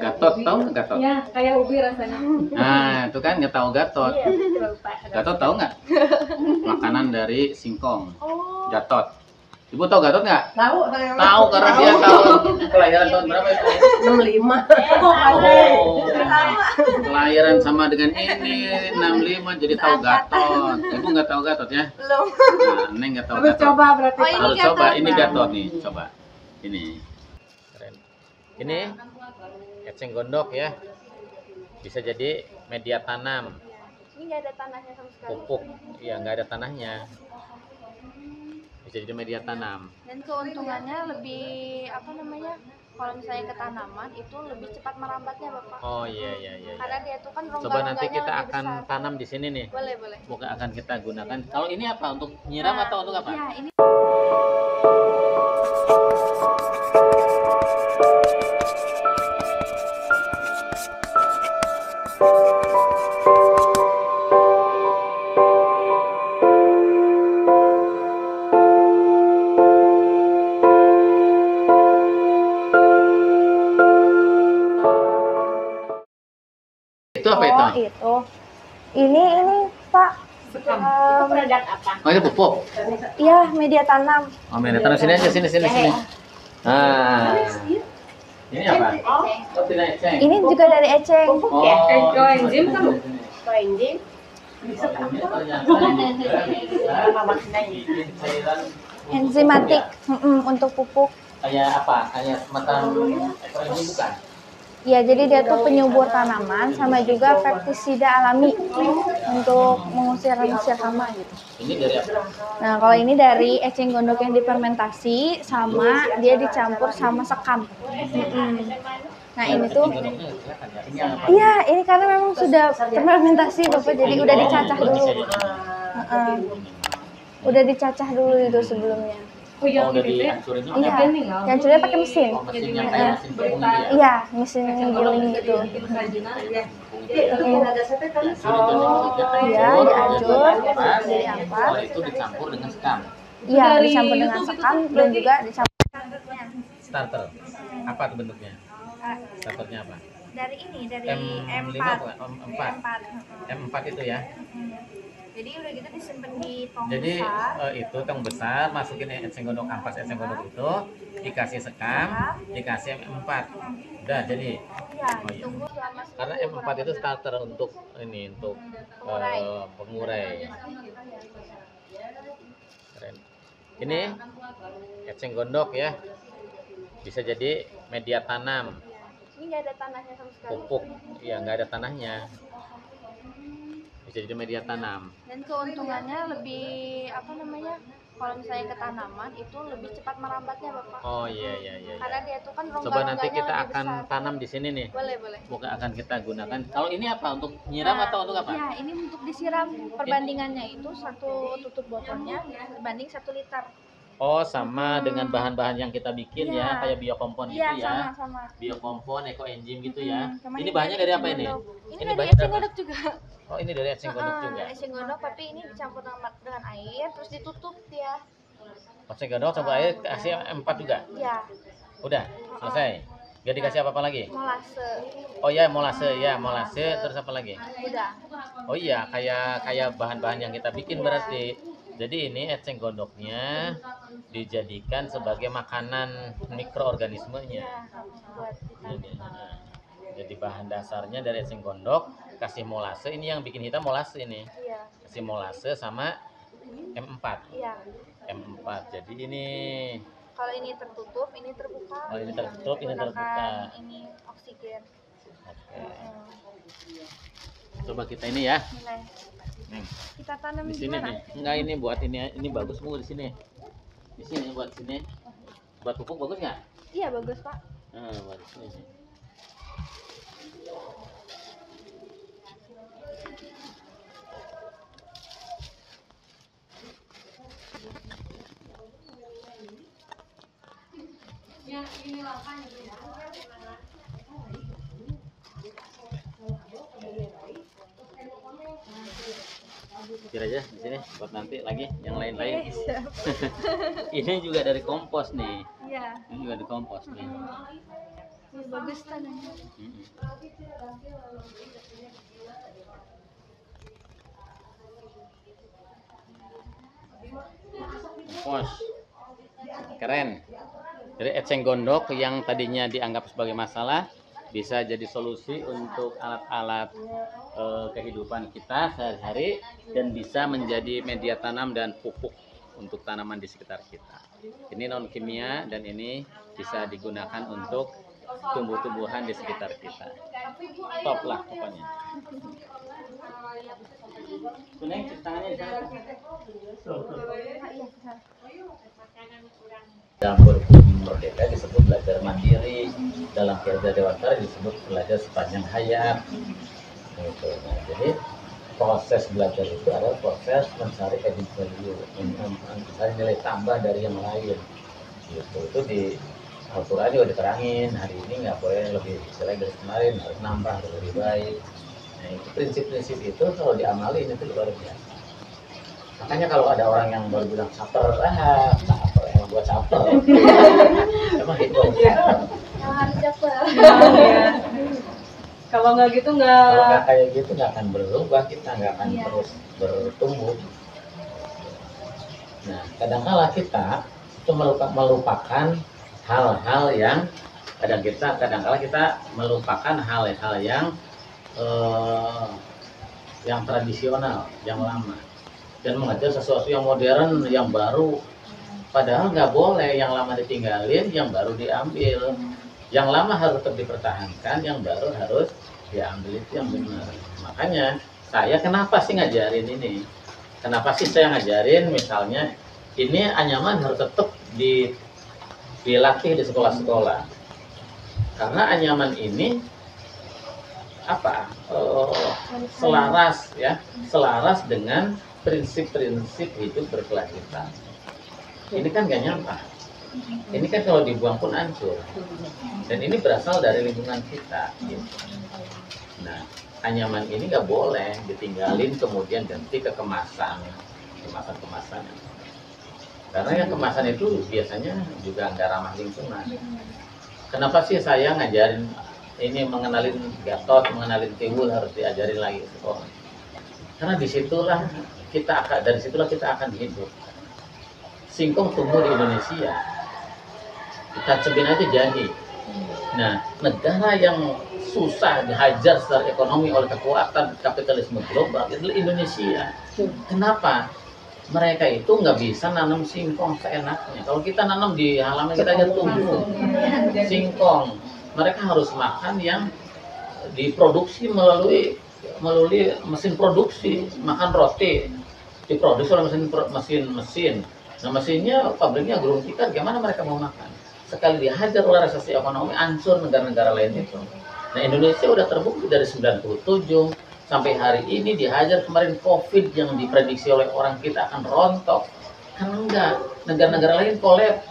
Gatot, tahu nggak gatot? Iya, kayak ubi rasanya. Nah, itu kan nggak tahu gatot. Iya, betul, Pak. Gatot tahu nggak? Makanan dari singkong. Oh. Gatot. Ibu tahu gatot nggak? Tahu, Tahu karena dia tahun kelahiran tahun berapa itu? 65. Oh, kelahiran sama dengan ini 65 jadi tahu gatot. Ibu nggak tahu gatot ya? Belum. Nah, Neng nggak tahu Harus gatot. coba berarti. Oh, ini Harus gatot. coba, ini gatot nih, coba. Ini. Keren. Ini eceng gondok ya. Bisa jadi media tanam, Ini nggak ada tanahnya sama sekali. pupuk. Iya, nggak ada tanahnya. Bisa jadi media tanam. Dan keuntungannya lebih apa namanya? Kalau misalnya ke tanaman itu lebih cepat merambatnya, Bapak. Oh iya. Karena dia tuh kan Coba nanti rongga-rongganya kita lebih akan besar. tanam di sini nih. Boleh, boleh. Bukan akan kita gunakan. Kalau ini apa? Untuk nyiram atau untuk apa? Ya, ini Itu apa itu? Oh, itu. Ini Pak. Produk apa? Oh itu pupuk. Iya, media tanam. Oh media tanam sini aja sini. Nah, ini apa? Oh tidak eceng. Ini juga dari eceng. Oh, Coenzim kan? ini. Coenzim. Ini ternyata bikin cairan Enzimatik untuk pupuk. kayak apa? Kayak semacam ini bukan? Ya, jadi dia tuh penyubur tanaman sama juga pestisida alami untuk mengusir hama gitu. Ini dari apa? Nah, kalau ini dari eceng gondok yang difermentasi sama dia dicampur sama sekam. Nah, ini tuh Gondoknya kelihatan ya. Ini apa? iya, ini karena memang sudah fermentasi Bapak, jadi udah dicacah dulu. Heeh. Udah dicacah dulu itu sebelumnya. Oh udah dihancurin juga? Iya, yang sudah pakai mesin. Oh mesin yang kayak mesin pupuk gitu ya? Iya, mesin giling gitu. Iya, dihancur, diampas. Setelah itu dicampur dengan sekam. Iya, dicampur dengan sekam dan juga dicampur Starter. Apa tuh bentuknya? Starternya apa? dari ini, dari M5 M4. bukan? M4 itu ya. Jadi udah gitu disimpan di tong Jadi besar. itu tong besar, masukin eceng gondok, ampas eceng gondok itu, dikasih sekam, dikasih M4. Udah jadi. Iya, Oh, iya. tunggu selama Karena M4 itu starter untuk ini untuk pengurai. Keren. Ini eceng gondok ya. Bisa jadi media tanam, ini nggak ada tanahnya sama sekali. pupuk. Iya, nggak ada tanahnya. Bisa jadi media tanam. Dan keuntungannya lebih apa namanya? Kalau misalnya ke tanaman itu lebih cepat merambatnya, Bapak. Oh iya. Karena dia tuh kan Coba rongga-rongganya nanti kita lebih akan besar. tanam di sini nih. Boleh, boleh. Bukan akan kita gunakan. Kalau ini apa? Untuk nyiram atau untuk apa? Ya, ini untuk disiram. Perbandingannya itu satu tutup botolnya dibanding 1 liter. Oh, sama dengan bahan-bahan yang kita bikin ya, Iya. kayak biokompon gitu Iya, ya. sama-sama. Biokompon, ekoenzim gitu ya. Sama Ini bahannya dari apa ini? Ini Ini dari bahannya eceng dari apa? gondok juga. Oh, ini dari eceng gondok juga. Eceng gondok, tapi ini dicampur dengan air terus ditutup dia. Eceng gondok campur air kasih M4 juga. Ya, Udah, selesai. Gak dikasih apa-apa lagi? molase. Oh ya, molase terus apa lagi? Udah. Oh iya, kayak bahan-bahan yang kita bikin berarti. Jadi ini eceng gondoknya dijadikan sebagai makanan mikroorganismenya. Ya, buat kita. Jadi bahan dasarnya dari eceng gondok, kasih molase, ini yang bikin hitam molase ini. Iya. Kasih molase sama M4. Iya. M4. Jadi ini Kalau ini tertutup, ini terbuka. Oh, ini tertutup, ini Menggunakan terbuka. Ini oksigen. oke. Hmm. Coba kita ini ya. Mulai. Neng, Kita tanam di sini nih. gimana? Enggak ini buat ini bagus Bu di sini. Di sini buat sini. Buat pupuk bagus nggak? Iya, bagus, Pak. Nah, buat di sini sih. Pikir aja di sini buat nanti lagi yang lain-lain. Ini juga dari kompos nih. Iya. Ini juga dari kompos nih. Bagus tanahnya. Pos. Keren. Jadi eceng gondok yang tadinya dianggap sebagai masalah bisa jadi solusi untuk alat-alat kehidupan kita sehari-hari dan bisa menjadi media tanam dan pupuk untuk tanaman di sekitar kita. Ini non kimia dan ini bisa digunakan untuk tumbuh-tumbuhan di sekitar kita. Top lah pokoknya. Kuning tangannya di sana. Dalam kurikulum Merdeka disebut belajar mandiri, dalam Piagam Dewantara disebut belajar sepanjang hayat. Gitu. Nah, jadi proses belajar itu adalah proses mencari added value, mencari nilai tambah dari yang lain. Gitu. Itu di Al-Quran juga diterangin, hari ini nggak boleh lebih jelek dari kemarin, harus nambah, harus lebih baik. Nah, itu prinsip-prinsip itu kalau diamalin itu luar biasa. Makanya kalau ada orang yang baru bilang caper, caper, emang gua caper. Emang itu Harus caper. Kalau nggak gitu kalau nggak. nggak kayak gitu nggak akan berubah, kita nggak akan terus bertumbuh. Nah, kadang-kala kita itu melupakan hal-hal yang kadang-kala kita melupakan hal-hal yang tradisional, yang lama, dan mengajar sesuatu yang modern, yang baru. Padahal nggak boleh yang lama ditinggalin, yang baru diambil. Yang lama harus tetap dipertahankan, yang baru harus diambil, itu yang benar. Makanya saya kenapa sih ngajarin ini? Kenapa sih saya ngajarin misalnya ini anyaman harus tetap dilatih di sekolah-sekolah. Karena anyaman ini selaras dengan prinsip-prinsip hidup berkelanjutan. Ini kan gak nyampah. Ini kan kalau dibuang pun hancur. Dan ini berasal dari lingkungan kita. Nah, anyaman ini nggak boleh ditinggalin kemudian ganti ke kemasan. Karena yang kemasan itu biasanya juga nggak ramah lingkungan. Kenapa sih saya ngajarin ini, mengenalin Gatot, mengenalin Tiwul harus diajarin lagi ke sekolah? Karena dari situlah kita akan hidup. Singkong tumbuh di Indonesia. Kita cebin aja jadi. Nah, negara yang susah dihajar secara ekonomi oleh kekuatan kapitalisme global adalah Indonesia. Kenapa? Mereka itu nggak bisa nanam singkong seenaknya. Kalau kita nanam di halaman kita aja tumbuh singkong. Mereka harus makan yang diproduksi melalui mesin produksi. Makan roti diproduksi oleh mesin. Nah, mesinnya pabriknya gulung tikar, gimana mereka mau makan? Sekali dihajar oleh resesi ekonomi, hancur negara-negara lain itu. Nah, Indonesia udah terbukti dari 97 sampai hari ini dihajar. Kemarin COVID yang diprediksi oleh orang kita akan rontok. Kan enggak, negara-negara lain kolab.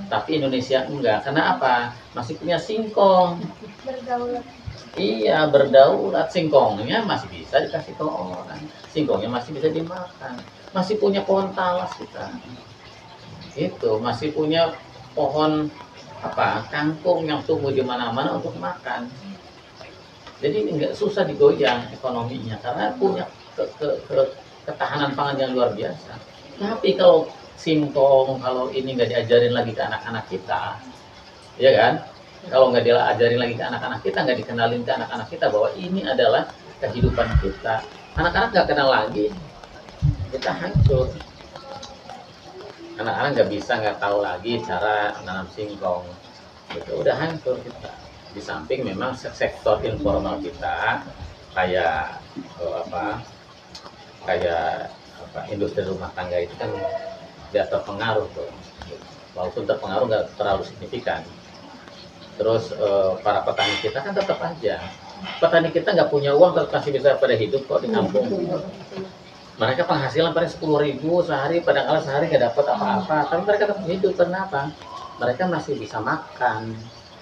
Tapi Indonesia enggak. Kenapa? Masih punya singkong. Berdaulat. Iya, berdaulat. Singkongnya masih bisa dikasih ke orang. Singkongnya masih bisa dimakan. Masih punya pohon talas kita. Itu masih punya pohon kangkung yang tumbuh di mana-mana untuk makan. Jadi nggak susah digoyang ekonominya karena punya ketahanan pangan yang luar biasa. Tapi kalau singkong, kalau ini nggak diajarin lagi ke anak-anak kita, ya kan? Kalau nggak diajarin lagi ke anak-anak kita, nggak dikenalin ke anak-anak kita bahwa ini adalah kehidupan kita, anak-anak nggak kenal lagi, kita hancur. Anak-anak nggak tahu lagi cara nanam singkong, itu udah hancur kita. Di samping memang sektor informal kita kayak industri rumah tangga itu kan tidak terpengaruh tuh, walaupun terpengaruh nggak terlalu signifikan. Terus para petani kita kan tetap aja, petani kita nggak punya uang tetap masih bisa pada hidup kok di kampung. Mereka penghasilan paling 10.000 sehari, padahal sehari nggak dapat apa-apa, tapi mereka tetap hidup. Kenapa? Mereka masih bisa makan,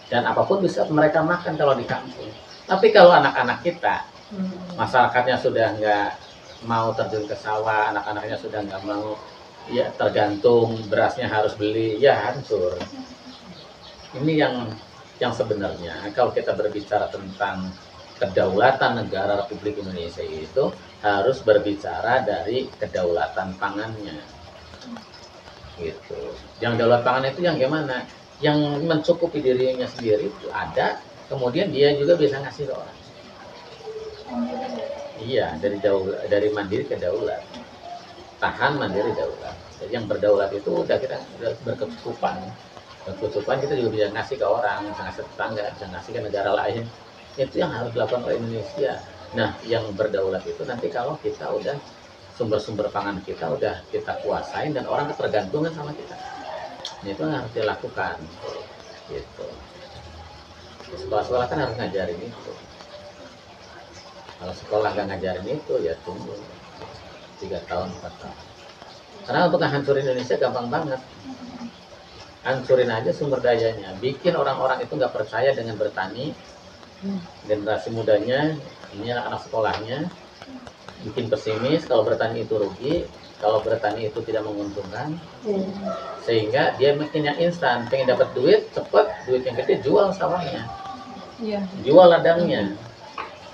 dan apapun bisa mereka makan kalau di kampung. Tapi kalau anak-anak kita, masyarakatnya sudah nggak mau terjun ke sawah, anak-anaknya sudah nggak mau, ya tergantung berasnya harus beli, ya hancur. Ini yang yang sebenarnya kalau kita berbicara tentang kedaulatan negara Republik Indonesia itu harus berbicara dari kedaulatan pangannya. Gitu. Yang daulat pangan itu yang gimana? Yang mencukupi dirinya sendiri itu ada, kemudian dia juga bisa ngasih ke orang. Iya, dari mandiri ke daulat. Tahan, mandiri, daulat. Jadi yang berdaulat itu udah kita udah berkecukupan. Berkecukupan kita juga bisa ngasih ke orang, bisa ngasih ke tetangga, bisa ngasih ke negara lain. Itu yang harus dilakukan oleh Indonesia. Nah, yang berdaulat itu nanti kalau kita udah sumber-sumber pangan kita udah kita kuasain dan orang ketergantungan sama kita. Ini itu yang harus dilakukan. Gitu. Sekolah-sekolah kan harus ngajarin itu. Kalau sekolah nggak ngajarin itu ya tunggu 3 tahun, 4 tahun. Karena untuk menghancurin Indonesia gampang banget. Hancurin aja sumber dayanya. Bikin orang-orang itu nggak percaya dengan bertani. Generasi mudanya, ini anak sekolahnya, bikin pesimis kalau bertani itu rugi, kalau bertani itu tidak menguntungkan. Sehingga dia bikin yang instan, pengen dapat duit cepet, duit yang gede jual sawahnya. Jual ladangnya.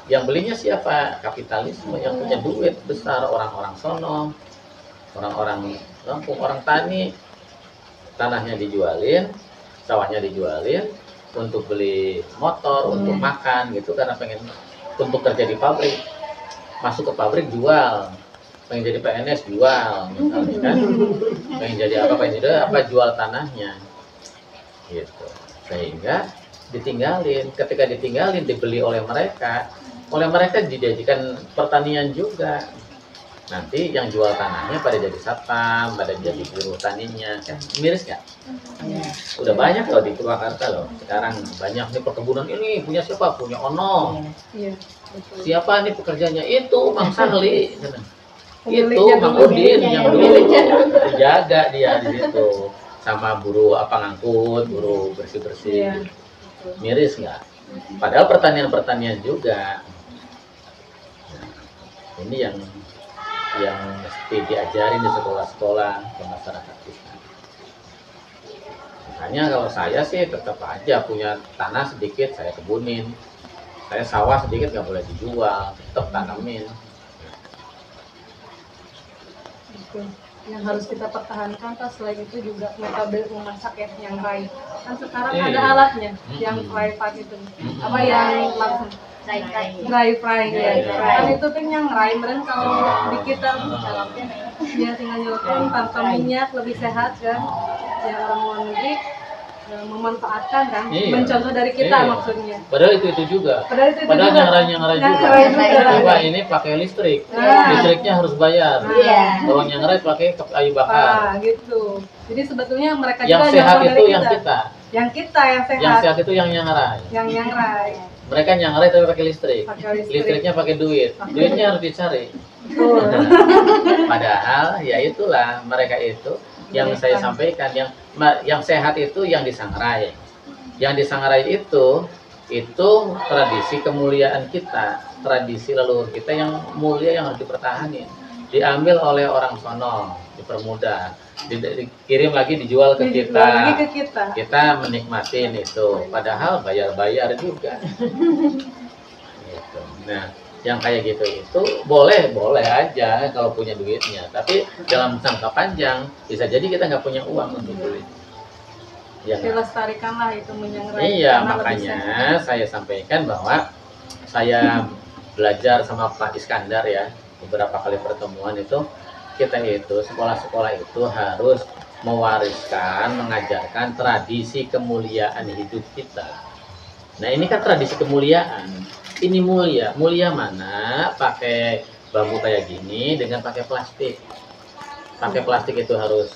Yang belinya siapa? Kapitalisme yang punya duit besar, orang-orang sono, orang-orang kampung, orang tani, tanahnya dijualin, sawahnya dijualin untuk beli motor, untuk makan gitu, karena pengen untuk kerja di pabrik, masuk ke pabrik jual, pengen jadi PNS jual, misalnya kan, pengen jadi apa, jual tanahnya, gitu, sehingga ditinggalin. Ketika ditinggalin, dibeli oleh mereka dijadikan pertanian juga. Nanti yang jual tanahnya pada jadi satpam, pada jadi buruh taninya, kan miris nggak? Udah banyak loh di Purwakarta loh. Sekarang banyak nih perkebunan ini punya siapa? Punya Ono. Siapa nih pekerjanya? Itu Mang Sahli. Itu Mang Udin yang dulu dijaga dia di situ sama buruh ngangkut, buruh bersih-bersih. Miris nggak? Padahal pertanian juga. Ini yang mesti diajarin di sekolah-sekolah ke masyarakat kita. Makanya kalau saya sih tetap aja punya tanah sedikit saya kebunin, saya sawah sedikit nggak boleh dijual, tetap tanamin. Yang harus kita pertahankan kan selain itu juga metode memasak ya, yang rai. Kan sekarang Iya. ada alatnya, yang fry pan itu. Apa yang langsung dry fry ya. Kan itu kan yang rai meren kalau di kita dia tinggal nyelotong tanpa minyak, lebih sehat kan. Yang orang luar negeri memanfaatkan kan, mencontoh dari kita maksudnya. Padahal itu juga. Padahal nyangrai juga. Coba ini pakai listrik, listriknya harus bayar. Kalau nyangrai pakai kayu bakar. Gitu. Jadi sebetulnya mereka Yang juga sehat nyontoh itu dari yang kita. Yang kita yang sehat. Yang sehat itu yang nyangrai. Yang nyangrai. Mereka nyangrai tapi pakai listrik. Listriknya pakai duit. Duitnya harus dicari. Padahal ya itulah mereka itu yang saya sampaikan, yang sehat itu yang disangrai. Yang disangrai itu tradisi kemuliaan kita, tradisi leluhur kita yang mulia yang harus dipertahankan. Diambil oleh orang sono, dipermudah, dikirim lagi dijual ke kita. Kita menikmatin itu, padahal bayar-bayar juga. Gitu. Nah, yang kayak gitu itu boleh aja kalau punya duitnya, tapi dalam jangka panjang bisa jadi kita nggak punya uang untuk beli. Ya, dilestarikanlah itu menyangrai. Iya, makanya saya sampaikan bahwa saya belajar sama Pak Iskandar ya, beberapa kali pertemuan itu, kita itu sekolah-sekolah itu harus mewariskan, mengajarkan tradisi kemuliaan hidup kita. Nah, ini kan tradisi kemuliaan. Ini mulia mana pakai bambu kayak gini dengan pakai plastik. Pakai plastik itu harus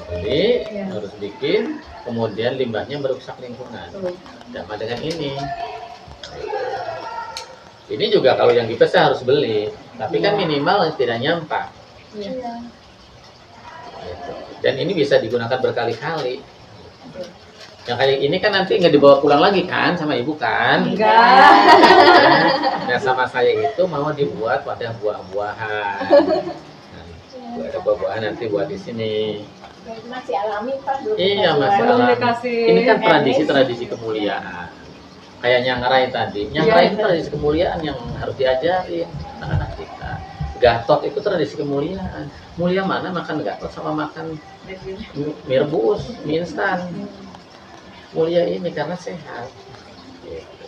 beli, harus bikin, kemudian limbahnya merusak lingkungan. Sama dengan ini. Ini juga kalau yang dipesah harus beli, tapi kan minimal tidak nyampah. Dan ini bisa digunakan berkali-kali. Yang kayak ini kan nanti nggak dibawa pulang lagi kan sama ibu kan? Enggak. Nah, sama saya itu mau dibuat wadah buah-buahan. Ada buah-buahan nanti buat di sini. Masih alami Pak. Belum Iya, dikasih masih Belum alami. dikasih Ini kan teknis. tradisi kemuliaan. Kayak nyangrai tadi. Nyangrai itu tradisi kemuliaan yang harus diajarin anak-anak kita. Gatot itu tradisi kemuliaan. Mulia mana makan gatot sama makan mie rebus, mie instan. Mulia ini karena sehat. Gitu.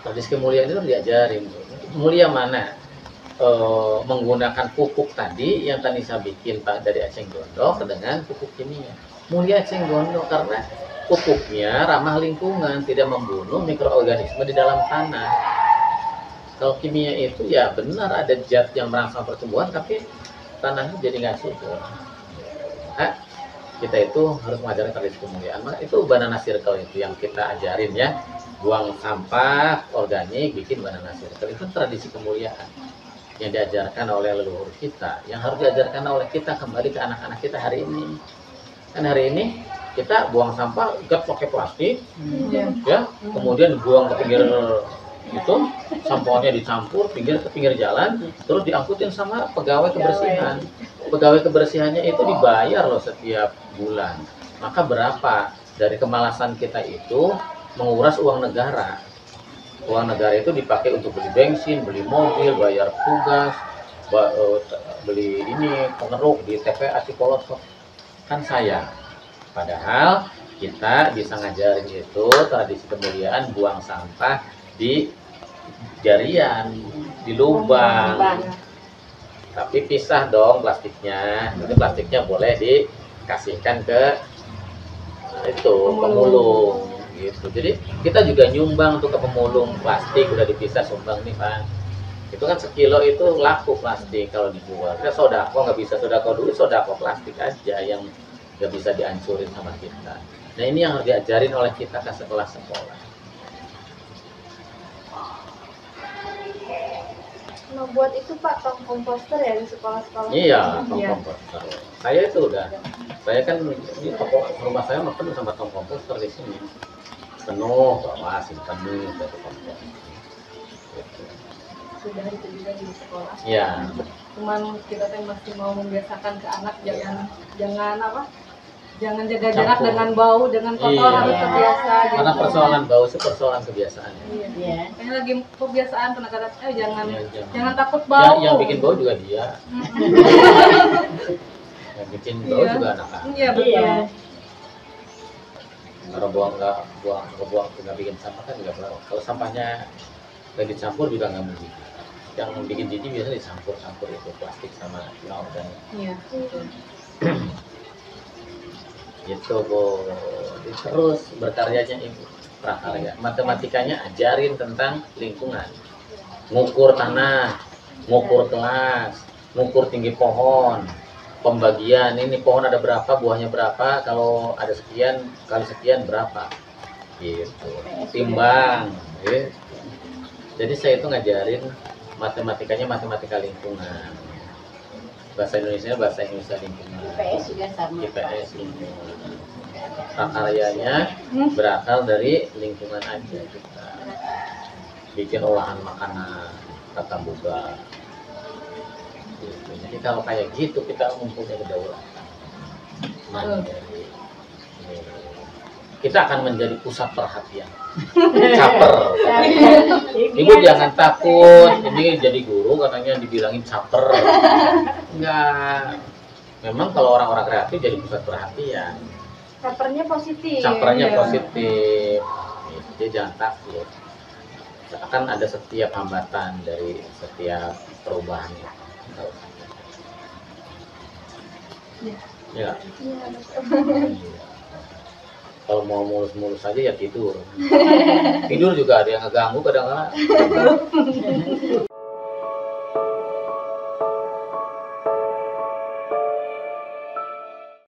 Tradisi kemuliaan itu harus diajarin. Mulia mana? Menggunakan pupuk tadi yang tadi saya bikin Pak dari eceng gondok dengan pupuk kimia. Mulia eceng gondok karena pupuknya ramah lingkungan, tidak membunuh mikroorganisme di dalam tanah. Kalau kimia itu ya benar ada zat yang merangsang pertumbuhan, tapi tanahnya jadi nggak subur. Nah, kita itu harus mengajarkan tradisi kemuliaan. Maka itu banana circle itu yang kita ajarin ya. Buang sampah organik, bikin banana circle. Itu tradisi kemuliaan yang diajarkan oleh leluhur kita, yang harus diajarkan oleh kita kembali ke anak-anak kita hari ini. Kan hari ini kita buang sampah ikat pakai plastik, ya, kemudian buang ke pinggir itu, sampahnya dicampur ke pinggir jalan, terus diangkutin sama pegawai kebersihan. Pegawai kebersihannya itu dibayar loh setiap bulan. Maka berapa dari kemalasan kita itu menguras uang negara? Uang negara itu dipakai untuk beli bensin, beli mobil, bayar tugas, beli ini pengeruk di TPA Cikolosok. Kan sayang. Padahal kita bisa ngajarin itu tradisi kemuliaan buang sampah di jarian, di lubang. Tapi pisah dong plastiknya. Jadi plastiknya boleh dikasihkan ke itu pemulung. Gitu. Jadi kita juga nyumbang tuh ke pemulung plastik, udah dipisah sumbang nih Pak. Itu kan sekilo itu laku plastik kalau dijual. Kita sodako nggak bisa sodako dulu, sodako plastik aja yang nggak bisa dihancurin sama kita. Nah ini yang harus diajarin oleh kita ke sekolah-sekolah. Mau buat itu Pak tong komposter ya di sekolah-sekolah. Iya, tong komposter. Saya itu saya kan di toko rumah saya penuh sama tong komposter di sini. Penuh, bawa simpan nih satu komposter. Sudah itu juga di sekolah. Iya. Cuman kita teh masih mau membiasakan ke anak jangan jaga jarak Campur. dengan bau, dengan kotor Iya. harus terbiasa. Karena persoalan bau itu persoalan kebiasaan. Iya. Kayaknya lagi kebiasaan penekanan jangan Iya, jangan takut bau. Yang bikin bau juga dia. Yang bikin bau Iya. juga anak-anak. Iya betul. Kalau nggak bikin sampah kan nggak bau. Kalau sampahnya nggak dicampur juga nggak mungkin. Yang bikin jijik biasanya dicampur itu plastik sama organik. Iya. Gitu Bu. Terus berkaryanya Ibu prakarya. Matematikanya ajarin tentang lingkungan. Ngukur tanah, ngukur kelas, ngukur tinggi pohon, pembagian ini pohon ada berapa, buahnya berapa, kalau ada sekian kali sekian berapa. Gitu. Timbang, gitu. Jadi saya itu ngajarin matematikanya matematika lingkungan. Bahasa Indonesia lingkungan. IPS juga sama. IPS lingkungan. Prakaryanya berasal dari lingkungan aja kita. Bikin olahan makanan, tata boga. Gitu. Jadi kalau kayak gitu kita mempunyai kedaulatan. Mandiri. Kita akan menjadi pusat perhatian. Caper. Ibu jangan takut, ini jadi guru katanya dibilangin caper. Enggak. Memang kalau orang-orang kreatif jadi pusat perhatian. Capernya positif. Capernya Iya. positif. Jadi jangan takut. Akan ada setiap hambatan dari setiap perubahan. Iya. Ya. Iya, betul. Kalau mau mulus-mulus aja ya tidur. Tidur juga ada yang ngeganggu kadang-kadang.